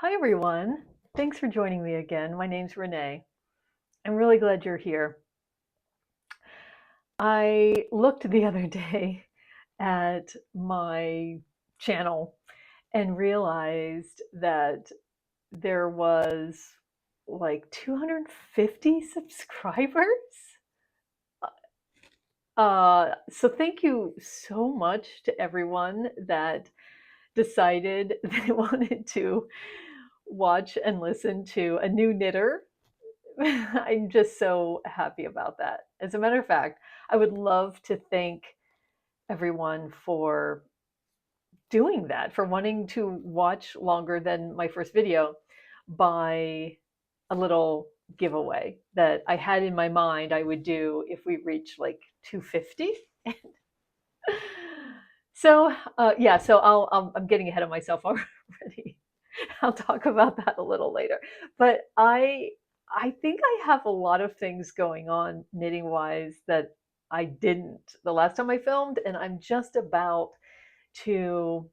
Hi, everyone. Thanks for joining me again. My name's Renee. I'm really glad you're here. I looked the other day at my channel and realized that there was like 250 subscribers. So thank you so much to everyone that decided they wanted to watch and listen to a new knitter. I'm just so happy about that. As a matter of fact, I would love to thank everyone for doing that, for wanting to watch longer than my first video by a little giveaway that I had in my mind I would do if we reach like 250. I'm getting ahead of myself already. I'll talk about that a little later. But I think I have a lot of things going on knitting wise that I didn't the last time I filmed, and I'm just about to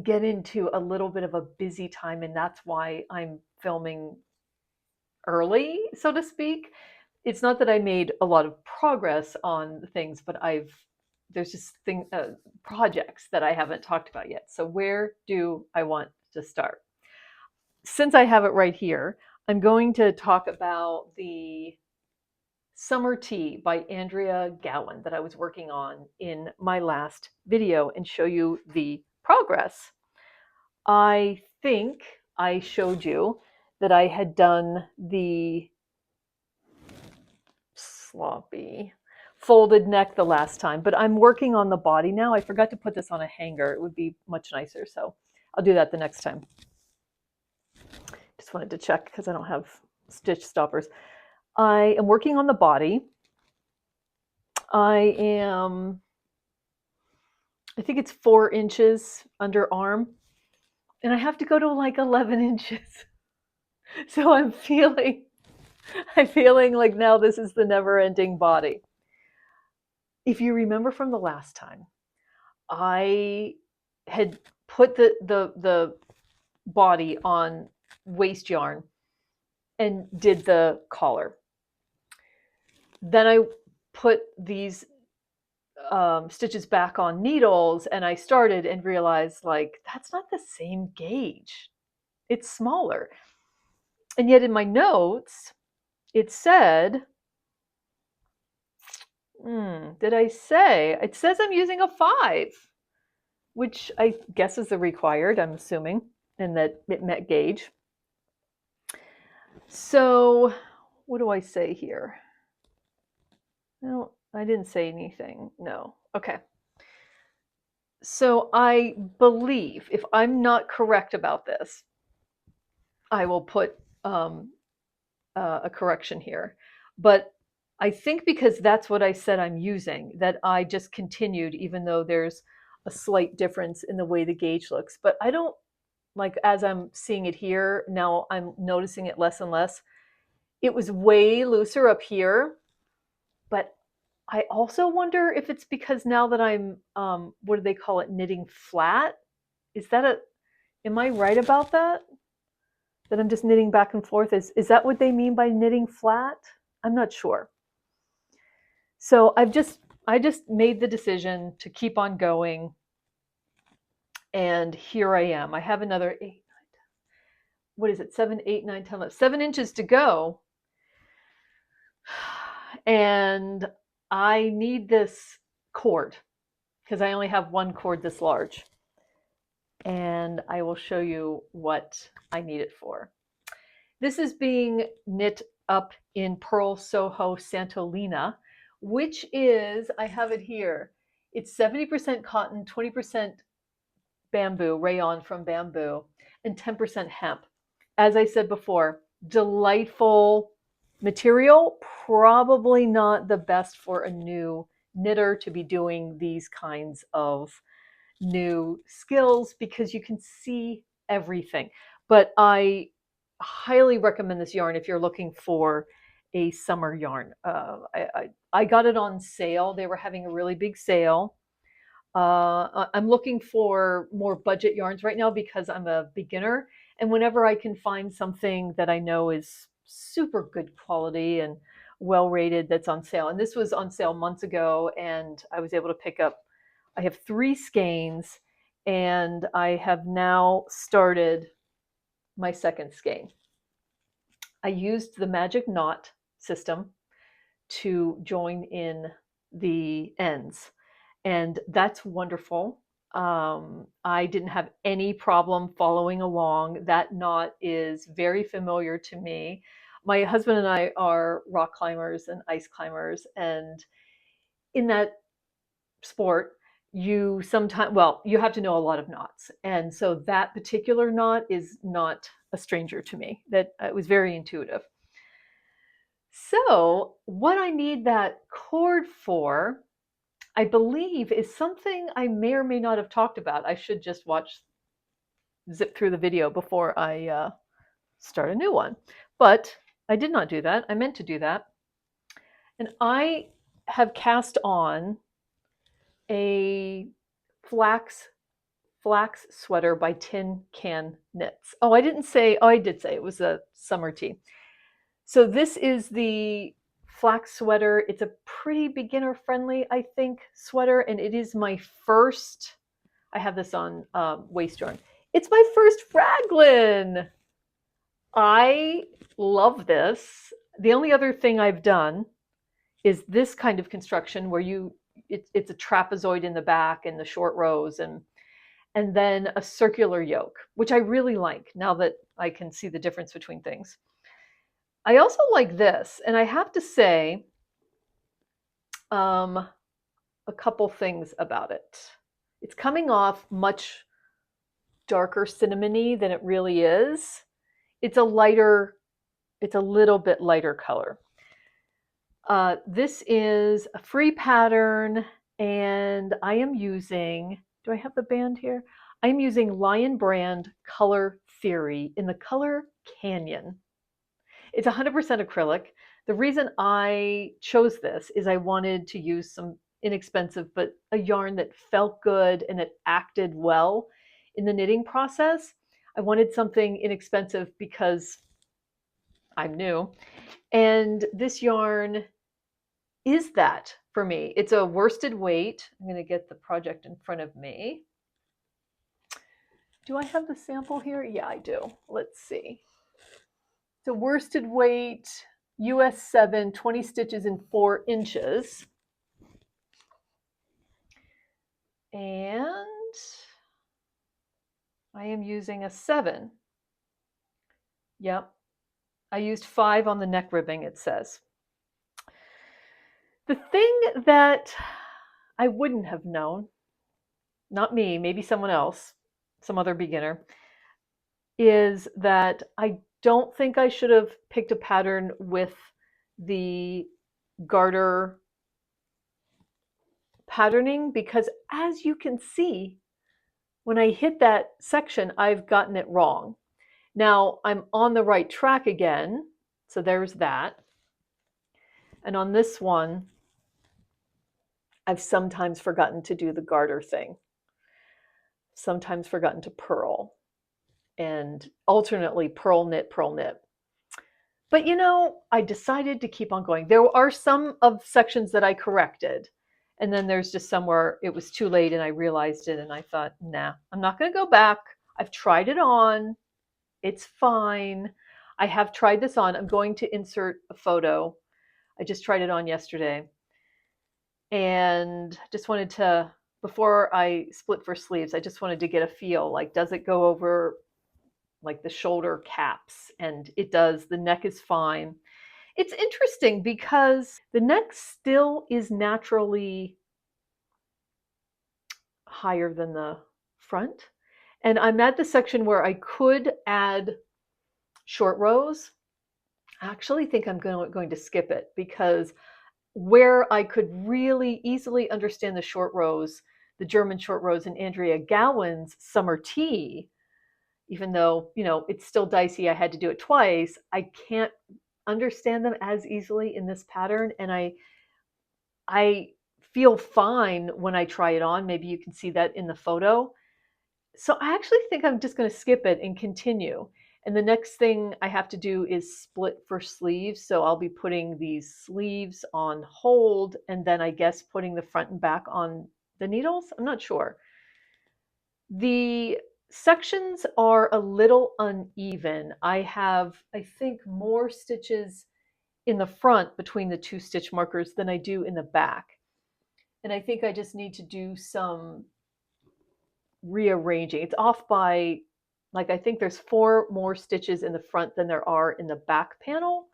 get into a little bit of a busy time, and that's why I'm filming early, so to speak. It's not that I made a lot of progress on things, but there's just projects that I haven't talked about yet. So where do I want to start? Since I have it right here, I'm going to talk about the Summer Tea by Andrea Gaughan that I was working on in my last video and show you the progress. I think I showed you that I had done the sloppy folded neck the last time, but I'm working on the body now. I forgot to put this on a hanger. It would be much nicer, so I'll do that the next time. Just wanted to check because I don't have stitch stoppers. I am working on the body. I think it's 4 inches under arm, and I have to go to like 11 inches. So I'm feeling like now this is the never-ending body. If you remember from the last time, I had put the body on waste yarn and did the collar. Then I put these stitches back on needles, and I started and realized like that's not the same gauge. It's smaller. And yet in my notes, it said, did I say? It says I'm using a 5, which I guess is the required, I'm assuming, and that it met gauge. So what do I say here? No, I didn't say anything. No. Okay. So I believe, if I'm not correct about this, I will put a correction here. But I think because that's what I said I'm using, that I just continued, even though there's a slight difference in the way the gauge looks. But I don't, like, as I'm seeing it here, now I'm noticing it less and less. It was way looser up here, but I also wonder if it's because now that I'm, what do they call it, knitting flat? Am I right about that? That I'm just knitting back and forth? Is that what they mean by knitting flat? I'm not sure. So I just made the decision to keep on going. And here I am. I have another 8, 7, 8, 9, 10, 11, 7 inches to go. And I need this cord because I only have one cord this large. And I will show you what I need it for. This is being knit up in Purl Soho Santolina, which is, I have it here, it's 70% cotton, 20% bamboo, rayon from bamboo, and 10% hemp. As I said before, delightful material, probably not the best for a new knitter to be doing these kinds of new skills because you can see everything. But I highly recommend this yarn if you're looking for a summer yarn. I got it on sale. They were having a really big sale. I'm looking for more budget yarns right now because I'm a beginner And whenever I can find something that I know is super good quality and well rated that's on sale, and this was on sale months ago, and I was able to pick up, I have 3 skeins, and I have now started my second skein. I used the magic knot system to join in the ends, and that's wonderful. I didn't have any problem following along. That knot is very familiar to me. My husband and I are rock climbers and ice climbers, and in that sport, you sometimes, well, you have to know a lot of knots. And so that particular knot is not a stranger to me. That it was very intuitive. So what I need that cord for, I believe, is something I may or may not have talked about. I should just zip through the video before I start a new one. But I did not do that. I meant to do that. And I have cast on a flax sweater by Tin Can Knits. Oh, I did say it was a summer tee. So this is the flax sweater. It's a pretty beginner friendly, I think, sweater, and it is my first, I have this on waist yarn. It's my first raglan. I love this. The only other thing I've done is this kind of construction where it's a trapezoid in the back and the short rows, and then a circular yoke, which I really like now that I can see the difference between things. I also like this, and I have to say a couple things about it. It's coming off much darker cinnamony than it really is. It's a little bit lighter color. This is a free pattern, and I am using, do I have the band here? I am using Lion Brand Color Theory in the color Canyon. It's 100% acrylic. The reason I chose this is I wanted to use some inexpensive, but a yarn that felt good and it acted well in the knitting process. I wanted something inexpensive because I'm new. And this yarn is that for me. It's a worsted weight. I'm going to get the project in front of me. Do I have the sample here? Yeah, I do. Let's see. It's a worsted weight, US 7, 20 stitches in 4 inches. And I am using a 7. Yep. I used 5 on the neck ribbing, it says. The thing that I wouldn't have known, not me, maybe someone else, some other beginner, is that I don't think I should have picked a pattern with the garter patterning, because as you can see, when I hit that section, I've gotten it wrong. Now I'm on the right track again, so there's that. And on this one, I've sometimes forgotten to do the garter thing, sometimes forgotten to purl, and alternately purl knit, purl knit. But you know, I decided to keep on going. There are some of sections that I corrected, and then there's just some where it was too late and I realized it and I thought, nah, I'm not going to go back. I've tried it on. It's fine. I have tried this on. I'm going to insert a photo. I just tried it on yesterday. And just wanted to, before I split for sleeves, I just wanted to get a feel, like, does it go over like the shoulder caps? And it does. The neck is fine. It's interesting because the neck still is naturally higher than the front. And I'm at the section where I could add short rows. I actually think I'm going to skip it, because where I could really easily understand the short rows, the German short rows in Andrea Gaughan's summer tee, even though, you know, it's still dicey, I had to do it twice, I can't understand them as easily in this pattern. And I feel fine when I try it on. Maybe you can see that in the photo. So I actually think I'm just going to skip it and continue. And the next thing I have to do is split for sleeves. So I'll be putting these sleeves on hold and then I guess putting the front and back on the needles. I'm not sure. The sections are a little uneven. I have, I think, more stitches in the front between the two stitch markers than I do in the back. And I think I just need to do some rearranging. It's off by, like, I think there's 4 more stitches in the front than there are in the back panel.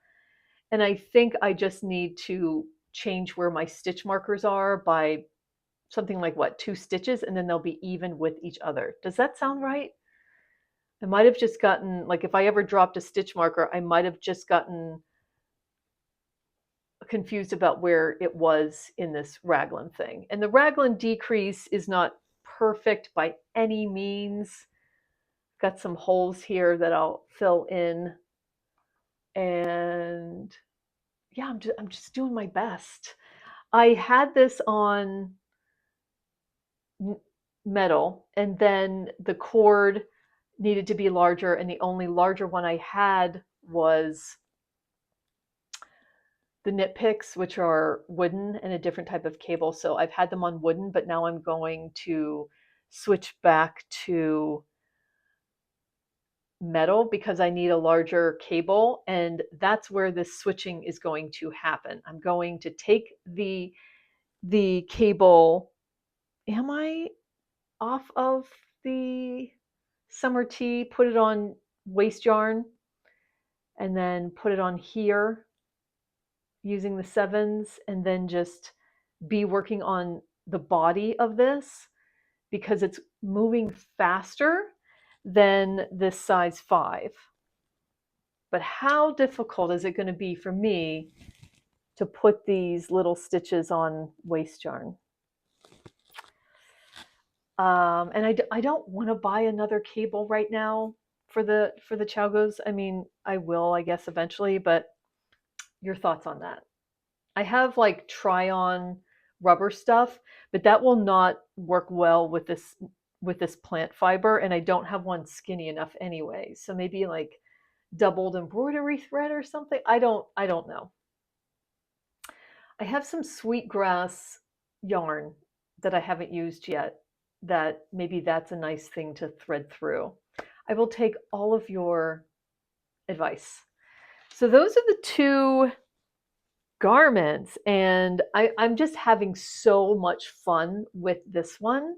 And I think I just need to change where my stitch markers are by something like what, 2 stitches, and then they'll be even with each other. Does that sound right? I might have just gotten, like, if I ever dropped a stitch marker, I might have just gotten confused about where it was in this raglan thing. And the raglan decrease is not perfect by any means. Got some holes here that I'll fill in. And yeah, I'm just doing my best. I had this on metal, and then the cord needed to be larger, and the only larger one I had was the knit picks, which are wooden and a different type of cable. So I've had them on wooden, but now I'm going to switch back to metal because I need a larger cable, and that's where this switching is going to happen. I'm going to take the cable. Am I off of the summer tea? Put it on waste yarn, and then put it on here using the 7s, and then just be working on the body of this because it's moving faster than this size 5. But how difficult is it going to be for me to put these little stitches on waste yarn? And I don't want to buy another cable right now for the Chagos. I mean, I will, I guess, eventually, but your thoughts on that? I have like try-on rubber stuff, but that will not work well with this plant fiber, and I don't have one skinny enough anyway. So maybe like doubled embroidery thread or something. I don't know. I have some sweetgrass yarn that I haven't used yet, that maybe that's a nice thing to thread through. I will take all of your advice. So those are the 2 garments, and I'm just having so much fun with this one.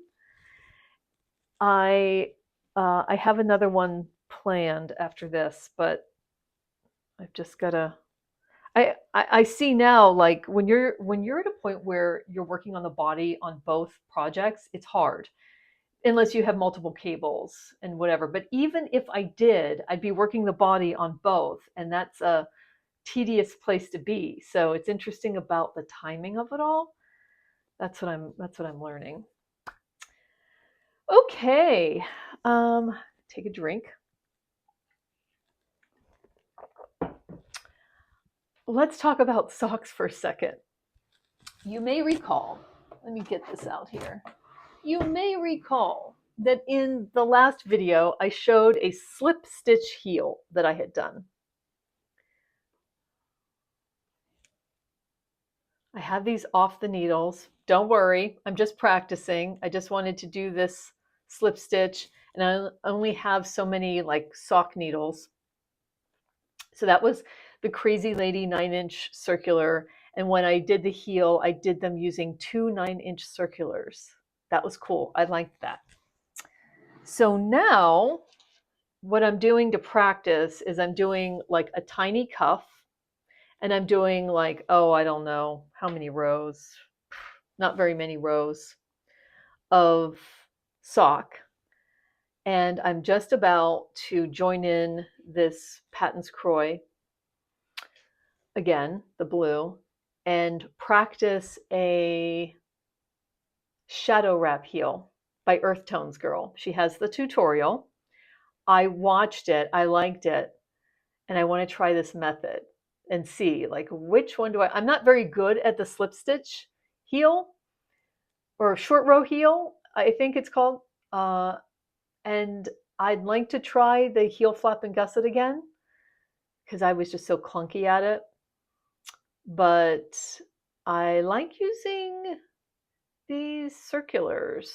I have another one planned after this, but I've just gotta. I see now, like when you're at a point where you're working on the body on both projects, it's hard unless you have multiple cables and whatever. But even if I did, I'd be working the body on both, and that's a tedious place to be. So it's interesting about the timing of it all. That's what I'm learning. Okay, take a drink. Let's talk about socks for a second. You may recall, let me get this out here. You may recall that in the last video, I showed a slip stitch heel that I had done. I have these off the needles. Don't worry, I'm just practicing. I just wanted to do this slip stitch, and I only have so many like sock needles. So that was the Crazy Lady 9-inch circular. And when I did the heel, I did them using 2 9-inch circulars. That was cool. I liked that. So now what I'm doing to practice is I'm doing like a tiny cuff, and I'm doing like, oh, I don't know how many rows, not very many rows of sock. And I'm just about to join in this Patton's Croix, again, the blue, and practice a shadow wrap heel by Earth Tones Girl. She has the tutorial. I watched it, I liked it, and I want to try this method and see like which one do I'm not very good at the slip stitch heel or short row heel, I think it's called. And I'd like to try the heel flap and gusset again because I was just so clunky at it. But I like using these circulars.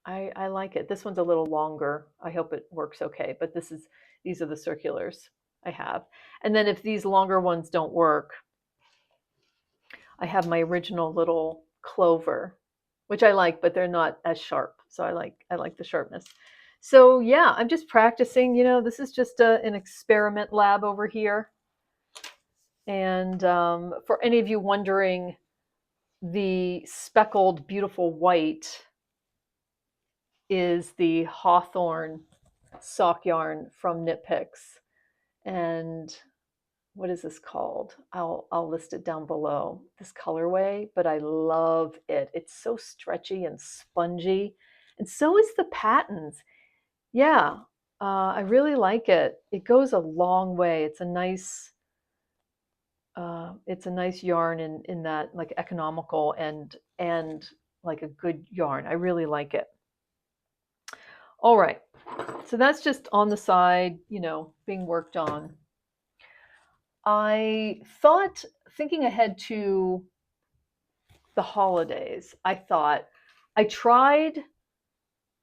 I like it. This one's a little longer. I hope it works okay. But these are the circulars I have. And then if these longer ones don't work, I have my original little clover, which I like, but they're not as sharp. So I like the sharpness. So yeah, I'm just practicing. You know, this is just an experiment lab over here. And for any of you wondering, the speckled beautiful white is the Hawthorne sock yarn from ReneePgh. And what is this called? I'll list it down below, this colorway, but I love it. It's so stretchy and spongy, and so is the patterns. Yeah, I really like it. It goes a long way. It's a nice yarn in that, like, economical and like a good yarn. I really like it. All right, so that's just on the side, you know, being worked on. I thought, thinking ahead to the holidays, I tried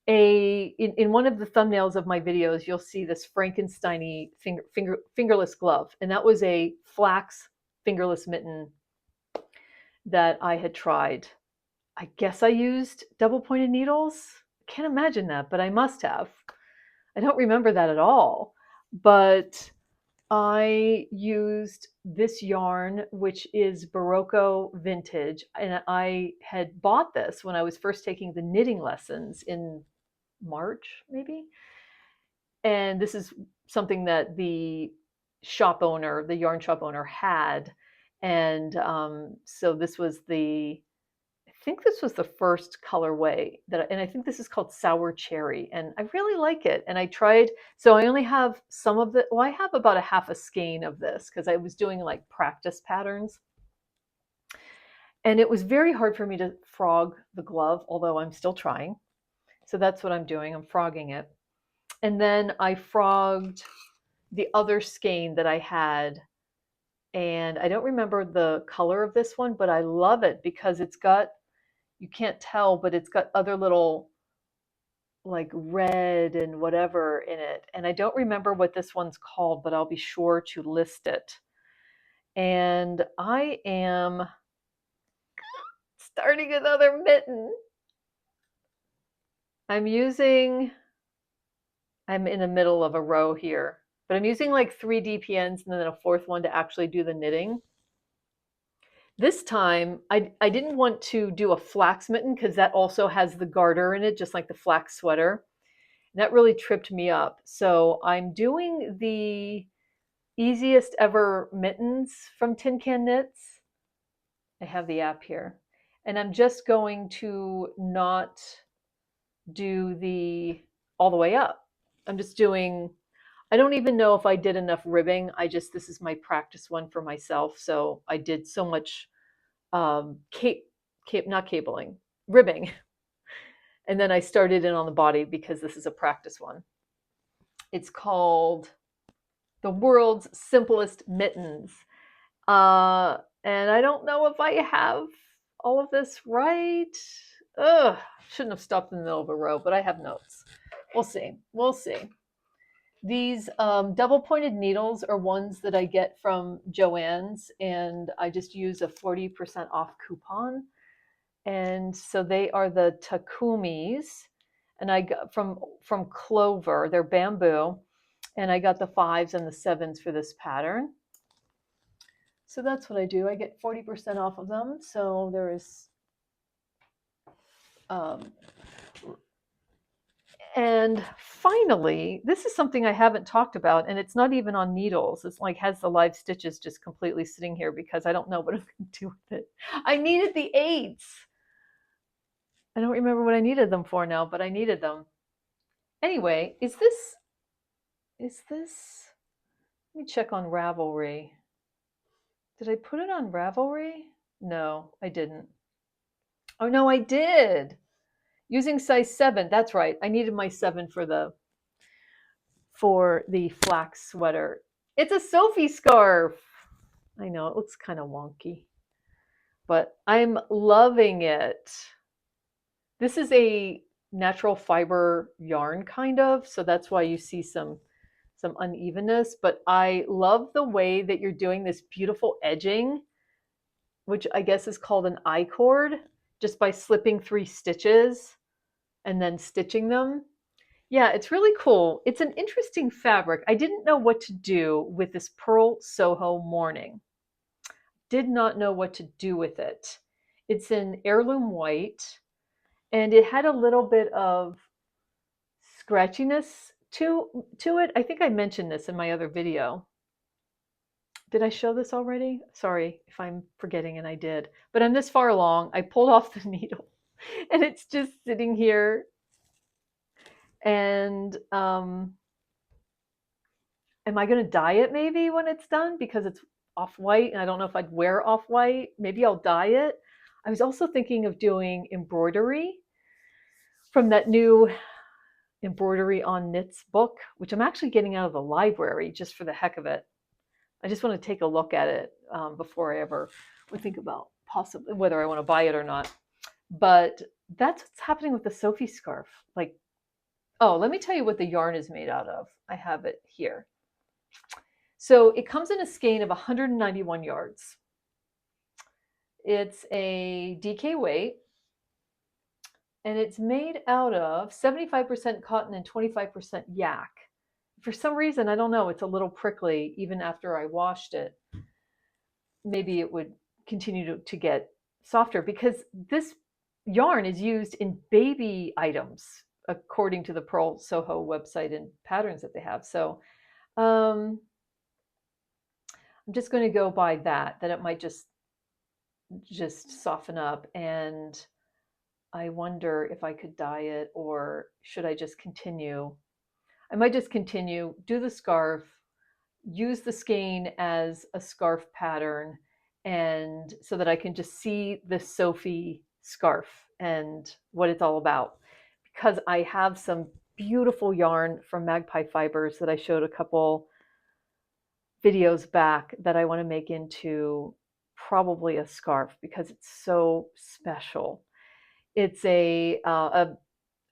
in one of the thumbnails of my videos, you'll see this Frankenstein-y fingerless glove, and that was a flax fingerless mitten that I had tried. I guess I used double-pointed needles. Can't imagine that, but I must have. I don't remember that at all, but I used this yarn, which is Berrocco vintage, and I had bought this when I was first taking the knitting lessons in March, maybe. And this is something that the shop owner, the yarn shop owner, had. And so this was I think this was the first colorway and I think this is called Sour Cherry, and I really like it. And I tried, so I only have some of it. Well, I have about a half a skein of this because I was doing like practice patterns. And it was very hard for me to frog the glove, although I'm still trying. So that's what I'm doing. I'm frogging it. And then I frogged the other skein that I had. And I don't remember the color of this one, but I love it because it's got, you can't tell, but it's got other little like red and whatever in it. And I don't remember what this one's called, but I'll be sure to list it. And I am starting another mitten. I'm in the middle of a row here, but I'm using like 3 DPNs and then a fourth one to actually do the knitting. This time, I didn't want to do a flax mitten because that also has the garter in it, just like the flax sweater. And that really tripped me up. So I'm doing the easiest ever mittens from Tin Can Knits. I have the app here. And I'm just going to not do the all the way up. I'm just doing, I don't even know if I did enough ribbing. This is my practice one for myself. So I did so much not cabling, ribbing. And then I started in on the body because this is a practice one. It's called The World's Simplest Mittens. And I don't know if I have all of this right. Ugh, shouldn't have stopped in the middle of a row, but I have notes. We'll see. We'll see. These double-pointed needles are ones that I get from Joann's, and I just use a 40% off coupon. And so they are the Takumis, and I got from Clover. They're bamboo, and I got the 5s and the 7s for this pattern. So that's what I do. I get 40% off of them. So there is and finally, this is something I haven't talked about, and it's not even on needles. It's like has the live stitches just completely sitting here because I don't know what I'm going to do with it. I needed the 8s. I don't remember what I needed them for now, but I needed them. Anyway, is this, let me check on Ravelry. Did I put it on Ravelry? No, I didn't. Oh, no, I did. Using size 7. That's right. I needed my 7 for the flax sweater. It's a Sophie scarf. I know it looks kind of wonky, but I'm loving it. This is a natural fiber yarn kind of, so that's why you see some unevenness, but I love the way that you're doing this beautiful edging, which I guess is called an I-cord, just by slipping 3 stitches and then stitching them. Yeah, it's really cool. It's an interesting fabric. I didn't know what to do with this Purl Soho Morning. Did not know what to do with it. It's in heirloom white, and it had a little bit of scratchiness to it. I think I mentioned this in my other video. Did I show this already? Sorry if I'm forgetting, and I did. But I'm this far along. I pulled off the needle, and it's just sitting here. And am I going to dye it maybe when it's done, because it's off-white, and I don't know if I'd wear off-white. Maybe I'll dye it. I was also thinking of doing embroidery from that new Embroidery on Knits book, which I'm actually getting out of the library just for the heck of it. I just want to take a look at it before I ever would think about possibly whether I want to buy it or not. But that's what's happening with the Sophie scarf. Like, oh, let me tell you what the yarn is made out of. I have it here. So it comes in a skein of 191 yards. It's a DK weight, and it's made out of 75% cotton and 25% yak. For some reason, I don't know, it's a little prickly even after I washed it. Maybe it would continue to get softer, because this yarn is used in baby items, according to the Purl Soho website and patterns that they have. So I'm just going to go by that it might just soften up. And I wonder if I could dye it, or should I just continue? I might just continue, do the scarf, use the skein as a scarf pattern, and so that I can just see the Sophie scarf and what it's all about. Because I have some beautiful yarn from Magpie Fibers that I showed a couple videos back that I want to make into probably a scarf, because it's so special. It's a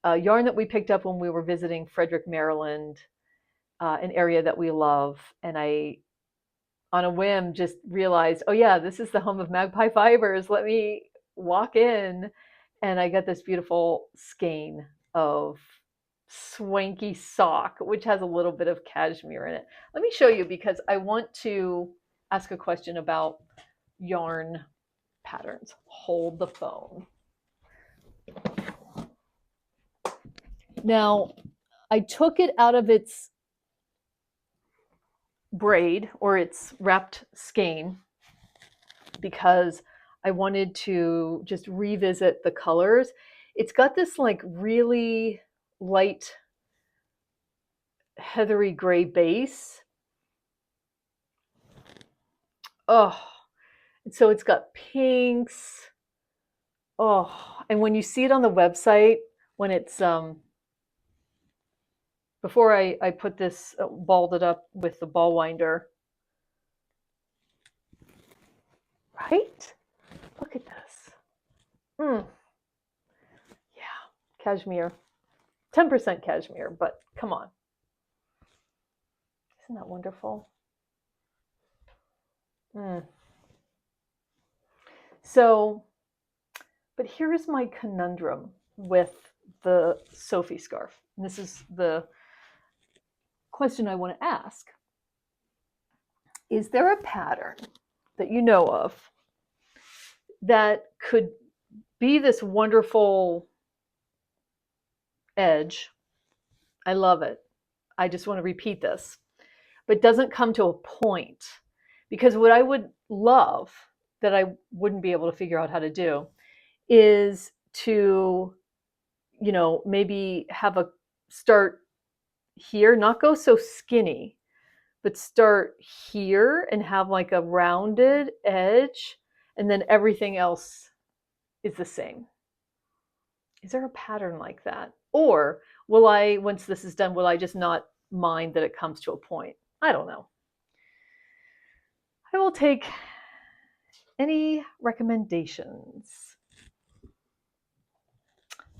yarn that we picked up when we were visiting Frederick, Maryland, an area that we love. And I, on a whim, just realized, oh yeah, this is the home of Magpie Fibers. Let me walk in. And I got this beautiful skein of swanky sock, which has a little bit of cashmere in it. Let me show you, because I want to ask a question about yarn patterns. Hold the phone. Now, I took it out of its braid, or its wrapped skein, because I wanted to just revisit the colors. It's got this like really light heathery gray base. Oh, and so it's got pinks. Oh, and when you see it on the website, when it's before I put this, balled it up with the ball winder, right? Look at this. Yeah, cashmere, 10% cashmere, but come on. Isn't that wonderful? So, but here's my conundrum with the Sophie scarf. And this is the question I want to ask. Is there a pattern that you know of that could be this wonderful edge? I love it. I just want to repeat this, but doesn't come to a point. Because what I would love, that I wouldn't be able to figure out how to do, is to, you know, maybe have a start here, not go so skinny, but start here and have like a rounded edge, and then everything else is the same. Is there a pattern like that? Or will I, once this is done, will I just not mind that it comes to a point? I don't know. I will take any recommendations.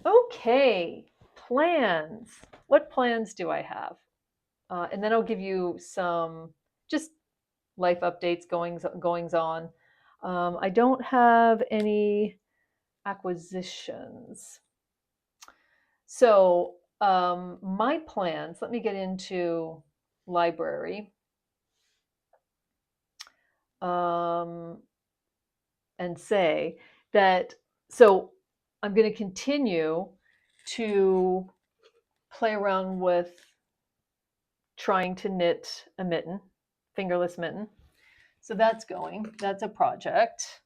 Okay, plans. What plans do I have? And then I'll give you some just life updates, goings on. I don't have any acquisitions. So my plans, let me get into library and say that, so I'm going to continue to play around with trying to knit a mitten, fingerless mitten. So that's a project.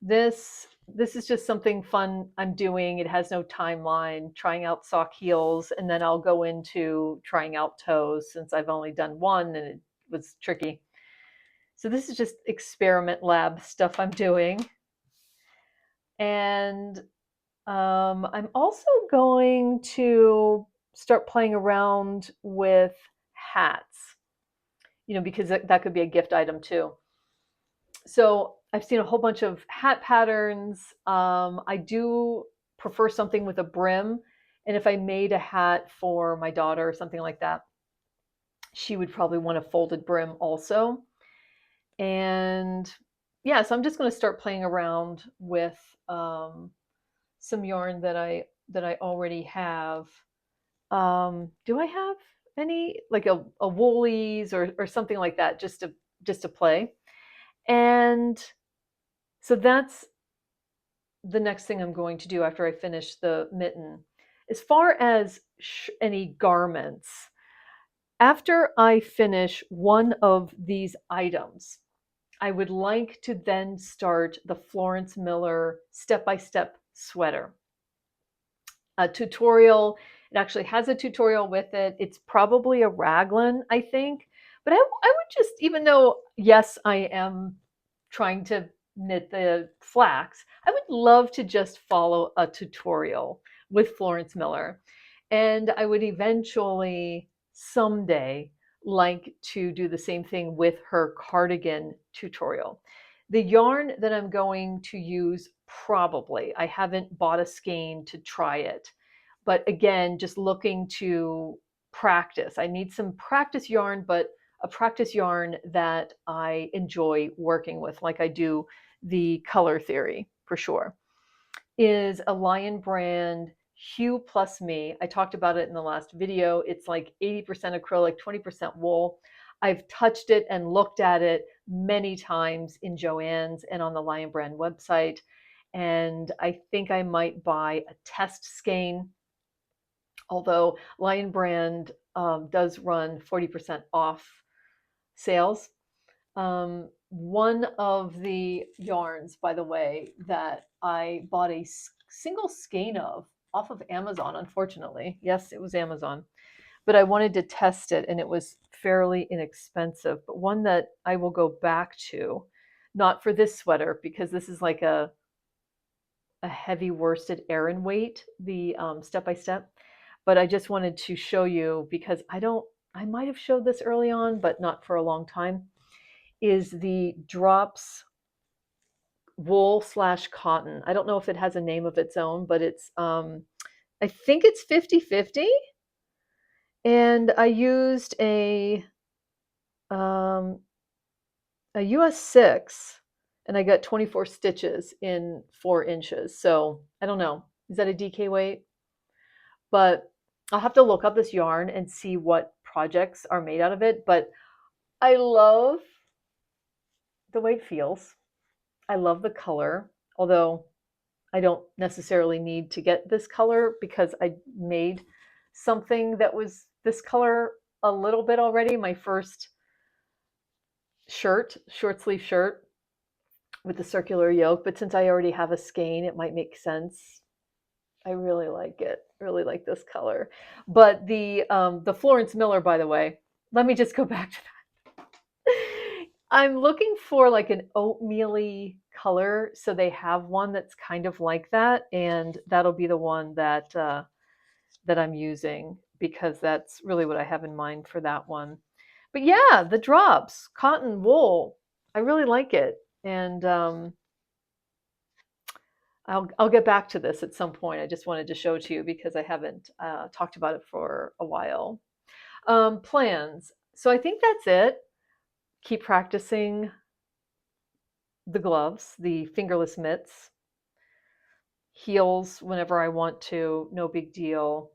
This is just something fun I'm doing. It has no timeline, trying out sock heels, and then I'll go into trying out toes since I've only done one and it was tricky. So this is just experiment lab stuff I'm doing. And I'm also going to start playing around with hats, because that could be a gift item too. So I've seen a whole bunch of hat patterns. I do prefer something with a brim. And if I made a hat for my daughter or something like that, she would probably want a folded brim also. And yeah, so I'm just going to start playing around with some yarn that I already have. Do I have any, like a woolies or something like that, just to play? And so that's the next thing I'm going to do after I finish the mitten. As far as any garments, after I finish one of these items, I would like to then start the Florence Miller step-by-step sweater. A tutorial, it actually has a tutorial with it. It's probably a raglan, I think. But I would just, even though, yes, I am trying to knit the flax, I would love to just follow a tutorial with Florence Miller. And I would eventually, someday, like to do the same thing with her cardigan tutorial. The yarn that I'm going to use, probably, I haven't bought a skein to try it. But again, just looking to practice. I need some practice yarn, but a practice yarn that I enjoy working with, like I do the color theory for sure, is a Lion Brand Hue Plus Me. I talked about it in the last video. It's like 80% acrylic, 20% wool. I've touched it and looked at it many times in Joann's and on the Lion Brand website. And I think I might buy a test skein, although Lion Brand does run 40% off sales. One of the yarns, by the way, that I bought a single skein of off of Amazon, unfortunately. Yes, it was Amazon. But I wanted to test it, and it was fairly inexpensive. But one that I will go back to, not for this sweater, because this is like a heavy worsted Aran weight, the step-by-step. But I just wanted to show you, because I might have showed this early on, but not for a long time, is the Drops wool / cotton. I don't know if it has a name of its own, but it's, I think it's 50/50. And I used a US 6, and I got 24 stitches in 4 inches. So I don't know, is that a DK weight? But I'll have to look up this yarn and see what projects are made out of it. But I love the way it feels. I love the color, although I don't necessarily need to get this color because I made something that was this color a little bit already. My first short sleeve shirt with the circular yoke, but since I already have a skein, it might make sense. I really like it. Really like this color. But the Florence Miller, by the way, let me just go back to that. I'm looking for like an oatmeal-y color, so they have one that's kind of like that, and that'll be the one that that I'm using because that's really what I have in mind for that one. But yeah, the drops, cotton wool, I really like it, and I'll get back to this at some point. I just wanted to show it to you because I haven't talked about it for a while. Plans. So I think that's it. Keep practicing the gloves, the fingerless mitts, heels whenever I want to, no big deal.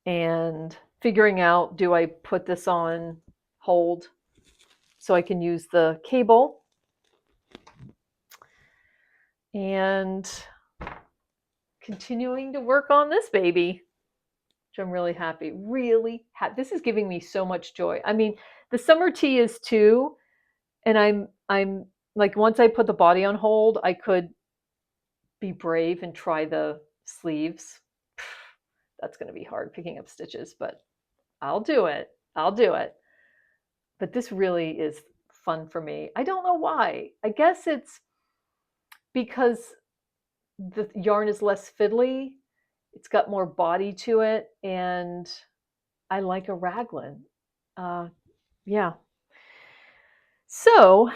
And figuring out, do I put this on hold so I can use the cable? And continuing to work on this baby, which I'm really happy, This is giving me so much joy. I mean, the summer tea is too, and I'm like, once I put the body on hold, I could be brave and try the sleeves. That's going to be hard picking up stitches, but I'll do it. I'll do it. But this really is fun for me. I don't know why. I guess it's because the yarn is less fiddly. It's got more body to it, and I like a raglan. Yeah. So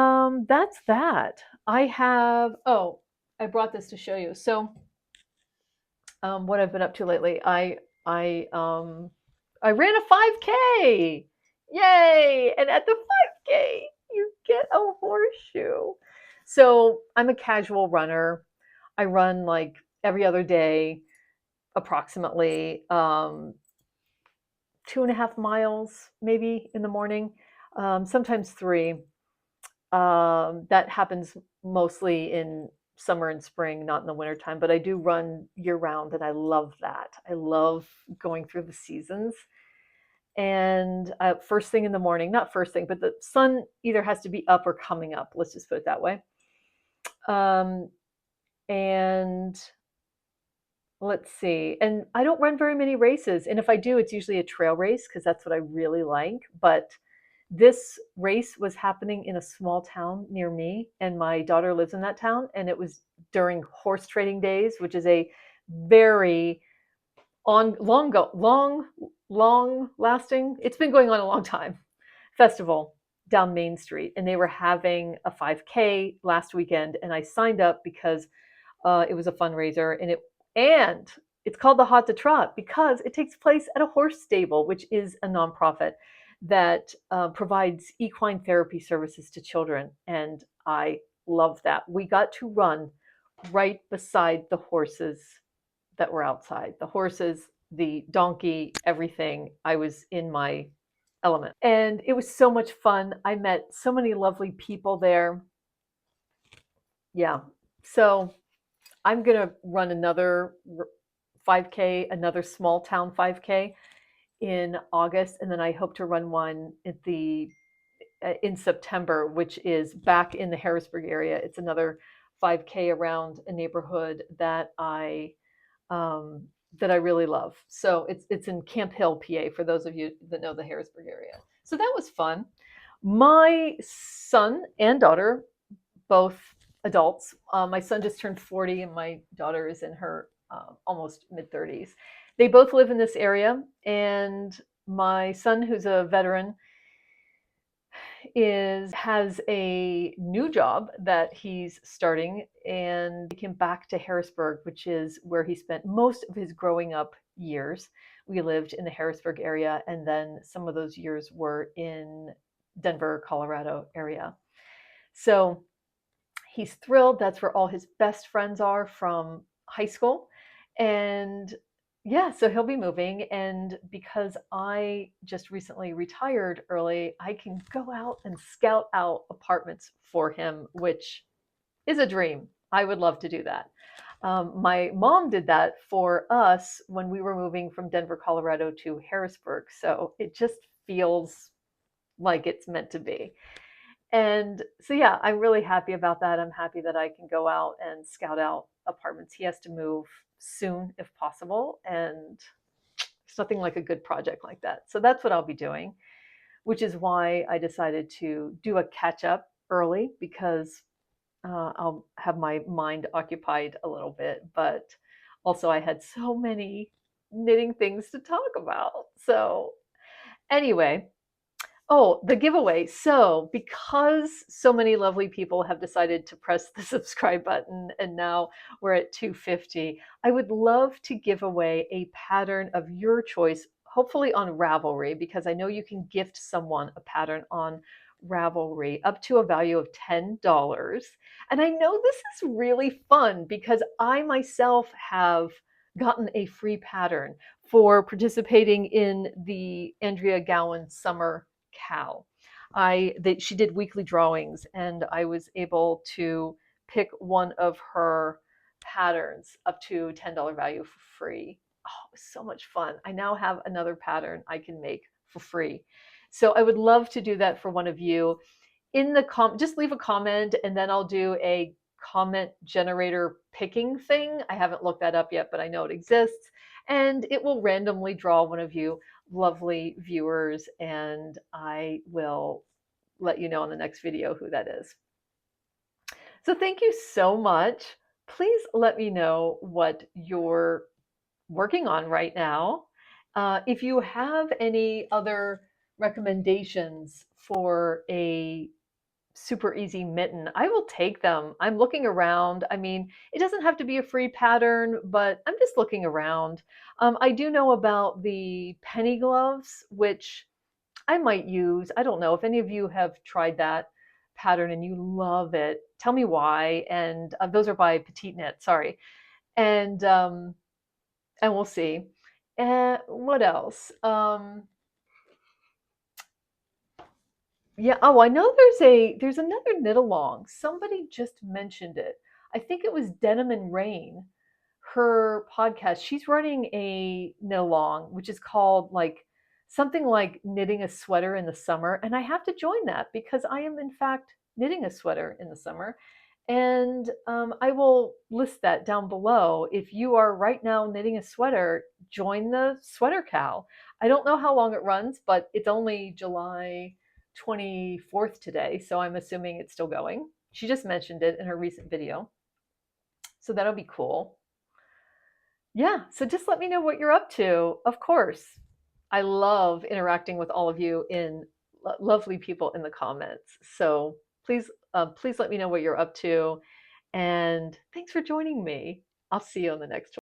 that's that. I have, oh, I brought this to show you. So what I've been up to lately, I ran a 5K. Yay! And at the 5K, you get a horseshoe. So I'm a casual runner. I run like every other day, approximately 2.5 miles, maybe in the morning, sometimes 3. That happens mostly in summer and spring, not in the wintertime, but I do run year round and I love that. I love going through the seasons. And first thing in the morning, not first thing, but the sun either has to be up or coming up. Let's just put it that way. And let's see. And I don't run very many races. And if I do, it's usually a trail race because that's what I really like. But this race was happening in a small town near me, and my daughter lives in that town. And it was during horse trading days, which is a very long lasting. It's been going on a long time. Festival down Main Street, and they were having a 5K last weekend, and I signed up because it was a fundraiser, and it's called the Hot to Trot because it takes place at a horse stable, which is a nonprofit that provides equine therapy services to children, and I love that. We got to run right beside the horses that were outside. The horses, the donkey, everything. I was in my element. And it was so much fun. I met so many lovely people there. Yeah. So I'm going to run another 5K, another small town 5K in August. And then I hope to run one at in September, which is back in the Harrisburg area. It's another 5K around a neighborhood that I really love. So it's in Camp Hill, PA, for those of you that know the Harrisburg area. So that was fun. My son and daughter, both adults. My son just turned 40 and my daughter is in her almost mid-30s. They both live in this area, and my son, who's a veteran, has a new job that he's starting, and he came back to Harrisburg, which is where he spent most of his growing up years. We lived in the Harrisburg area, and then some of those years were in Denver, Colorado area. So he's thrilled. That's where all his best friends are from high school. And yeah, so he'll be moving. And because I just recently retired early, I can go out and scout out apartments for him, which is a dream. I would love to do that. My mom did that for us when we were moving from Denver, Colorado to Harrisburg. So it just feels like it's meant to be. And so, yeah, I'm really happy about that. I'm happy that I can go out and scout out apartments. He has to move soon if possible. And there's nothing like a good project like that. So that's what I'll be doing. which is why I decided to do a catch up early because I'll have my mind occupied a little bit. But also, I had so many knitting things to talk about. So, anyway, oh, the giveaway. So, because so many lovely people have decided to press the subscribe button and now we're at 250, I would love to give away a pattern of your choice, hopefully on Ravelry, because I know you can gift someone a pattern on Ravelry up to a value of $10. And I know this is really fun because I myself have gotten a free pattern for participating in the Andrea Gaughan summer Cal. She did weekly drawings, and I was able to pick one of her patterns up to $10 value for free. Oh, it was so much fun. I now have another pattern I can make for free. So I would love to do that for one of you. In the just leave a comment, and then I'll do a comment generator picking thing. I haven't looked that up yet, but I know it exists. And it will randomly draw one of you lovely viewers, and I will let you know in the next video who that is. So thank you so much. Please let me know what you're working on right now. If you have any other recommendations for a super easy mitten, I will take them. I'm looking around. I mean, it doesn't have to be a free pattern, but I'm just looking around. I do know about the penny gloves, which I might use. I don't know if any of you have tried that pattern and you love it. Tell me why. And those are by Petite Knit. Sorry. And we'll see. And what else? Yeah. Oh, I know there's another knit along. Somebody just mentioned it. I think it was Denim and Rain, her podcast. She's running a knit along, which is called like something like knitting a sweater in the summer. And I have to join that because I am in fact knitting a sweater in the summer. And I will list that down below. If you are right now knitting a sweater, join the sweater cal. I don't know how long it runs, but it's only July 24th today, so I'm assuming it's still going. She just mentioned it in her recent video. So that'll be cool. Yeah, so just let me know what you're up to. Of course, I love interacting with all of you in lovely people in the comments. So please let me know what you're up to. And thanks for joining me. I'll see you on the next one.